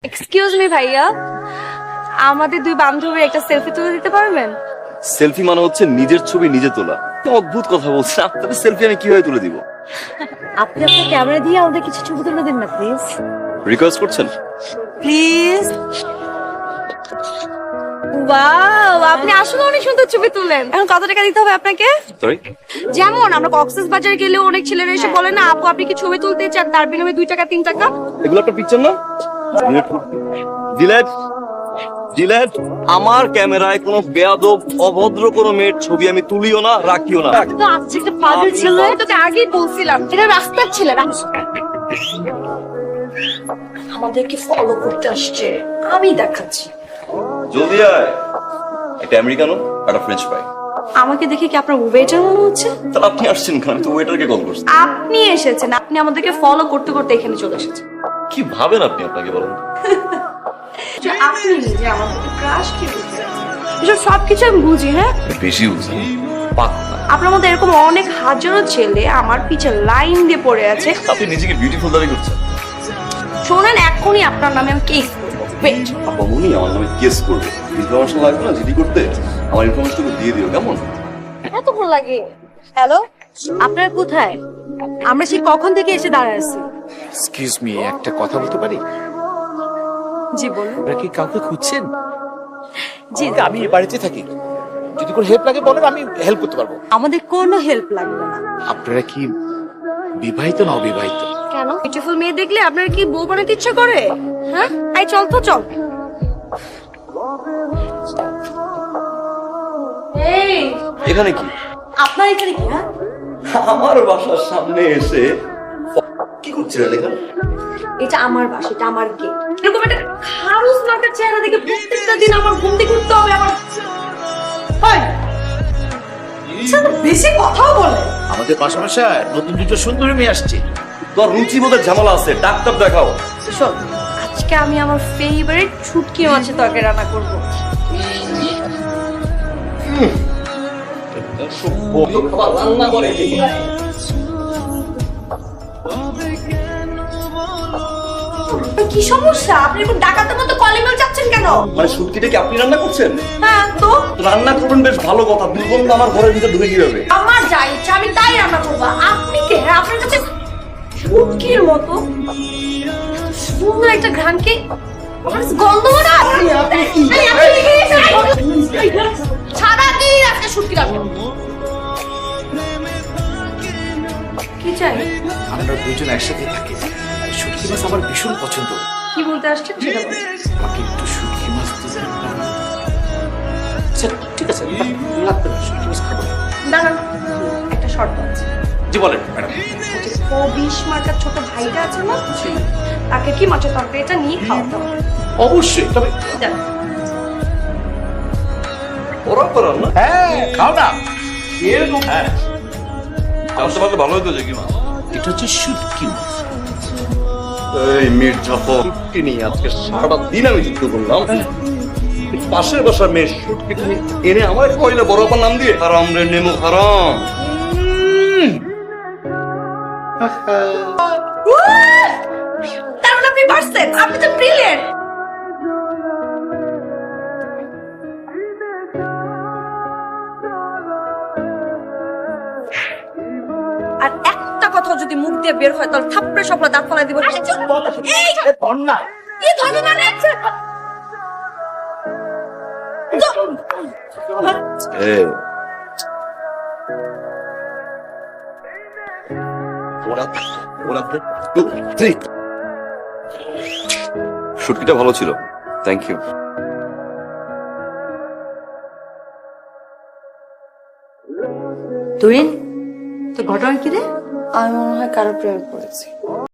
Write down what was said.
Excuse me ভাইয়া, আমাদের দুই বান্ধবীর একটা সেলফি তুলে দিতে পারবেন? সেলফি মানে হচ্ছে নিজের ছবি নিজে তোলা। কি অদ্ভুত কথা বলছেন, আপনাদের সেলফি আমি কিভাবে তুলে দিব? আপনি আপনার ক্যামেরা দিয়ে আমাদের কিছু ছবি তুলে দিন না প্লিজ। রিকোয়েস্ট করছেন? প্লিজ। ওয়াও, আপনি আসলে অনেক সুন্দর ছবি তুলেন। এখন কত টাকা দিতে হবে আপনাকে? সরি, যেমন আমরা কক্সেস বাজার গেলেও অনেক ছেলেরা এসে বলে না, আপু আপনি কি ছবি তুলতে চান, তার বিনিময়ে 2 টাকা 3 টাকা। এগুলো একটা পিকচার না? Delete delete. আমার ক্যামেরায় কোনো বেয়াদব অভদ্র কোনো মেয়ের ছবি আমি তুলিও না, রাখিও না। তো আজকে একটা পাগল ছেলে, তোকে আগেই বলছিলাম এটা রাস্তার ছেলে না। আমাদেরকে ফলো করতে আসছে, আমি দেখাচ্ছি। জলদি আয়। একটা আমেরিকানো আর একটা ফ্রেঞ্চ ফ্রাই। আমাকে দেখে কি আপনার ওয়েটার মনে হচ্ছে? তাহলে আপনি আসছেন কেন? আমি তো ওয়েটারকে কল করছি। আপনি এসেছেন, আপনি আমাদেরকে ফলো করতে করতে এখানে চলে এসেছেন। কি ভাবেন আপনি? আপনাকে বলেন। যে আপনি নিজে আমাদেরকে ক্রাশ কি বুঝেন? এসব সবকিছু আমি বুঝি। হ্যাঁ, বেশি বুঝেন। পাক না। আপনার মধ্যে এরকম অনেক হাজারো ছেলে আমার পিছে লাইন দিয়ে পড়ে আছে। আপনি নিজেকে বিউটিফুল দাবি করছেন। শোনেন, এখনই আপনার নামে আমি কেস করবো। ওয়েট। আপামনি আমার নামে কেস করবে। ইনফরমেশন লাগবে না জিডি করতে? আমার ইনফরমেশনটুকু দিয়ে দিও, কেমন? এতক্ষণ লাগে? হ্যালো, আপনারা কোথায়? আমরা সেই কখন থেকে এসে দাঁড়ায় আছি। এক্সকিউজ মি, একটা কথা বলতে পারি? জি বলুন। আপনারা কি কাউকে খুঁজছেন? জি, আমি এই বাড়িতে থাকি, যদি কোনো হেল্প লাগে বলেন, আমি হেল্প করতে পারবো। আমাদের কোনো হেল্প লাগবে না। আপনারা কি বিবাহিত না অবিবাহিত? কেন? বিউটিফুল মেয়ে দেখলে আপনার কি বউ বানাতে ইচ্ছা করে? হ্যাঁ, আই চল তো চল। এই, এখানে কি? আপনার এখানে কি? হ্যাঁ, আমার বাসার সামনে এসে কি করছিলেন এখানে? এটা আমার বাসা, এটা আমার গেট। এরকম একটা খারুস মার্কার চেহারা দেখে প্রত্যেকটা দিন আমার ঘুম থেকে উঠতে হবে। আমার হয় বেশি কথাও বলে। আমাদের পাশাপাশি নতুন দুটো সুন্দরী মেয়ে আসছে। তোর রুচি বোধের ঝামেলা আছে, ডাক্তার দেখাও। শোন, আজকে আমি আমার ফেভারিট শুটকি মাছের তরকারি রান্না করব। খাবার রান্না করে কি সমস্যা? আপনি এরকম ডাকাতের মতো কলিং বেল চাচ্ছেন কেন? মানে শুটকিটা কি আপনি রান্না করছেন? হ্যাঁ তো রান্না করবেন বেশ ভালো কথা, দুর্গন্ধ আমার ঘরের ভিতরে ঢুকে কিভাবে? আমার যা ইচ্ছা আমি তাই রান্না করবো। আপনি কে? আপনার কাছে শুটকির মতো সুন্দর একটা ঘ্রাণকে গন্ধ না সারাদিন একটা শুটকি রান্না। কি চাই? আমরা দুজন একসাথে থাকি, আর শুটকি মাছ আমার ভীষণ পছন্দ। কি বলতে আসছেন সেটা বলুন। আমাকে একটু শুটকি মাছ দিবেন? আচ্ছা ঠিক আছে, লাগবে না, শুটকি মাছ খাবো না। দাঁড়ান, একটা শর্ত আছে। জি বলেন ম্যাডাম। ও 20 মার্কার ছোট ভাইটা আছে না, তাকে কি মাছের তরকারিটা নিয়ে খাওয়াতে হবে। অবশ্যই, তবে যান। ওরা করার না? হ্যাঁ খাও না এরকম। হ্যাঁ, জানতে পারলে ভালো হতো যে কি মা। এটা হচ্ছে শুটকি মাছ। এই মির্জাফর, শুটকি নিয়ে আজকে সারাটা দিন আমি যুদ্ধ করলাম। পাশের বাসার মেয়ে শুটকি তুমি এনে আমার কইলে বড় আপার নাম দিয়ে হারাম রে নেমু হারাম। তার মানে আপনি পারছেন, আপনি তো ব্রিলিয়েন্ট। আর একটা কথা যদি মুখ দিয়ে বের হয় তাহলে থাপ্পড়ে সবলা দাঁত ফলাই দিব। এই অন্যা কি ধরে মানে শুটকিটা ভালো ছিল, থ্যাংক ইউ। তুরিন, তো ঘটনা কি রে? আমি মনে হয় কারো প্রেমে পড়েছি।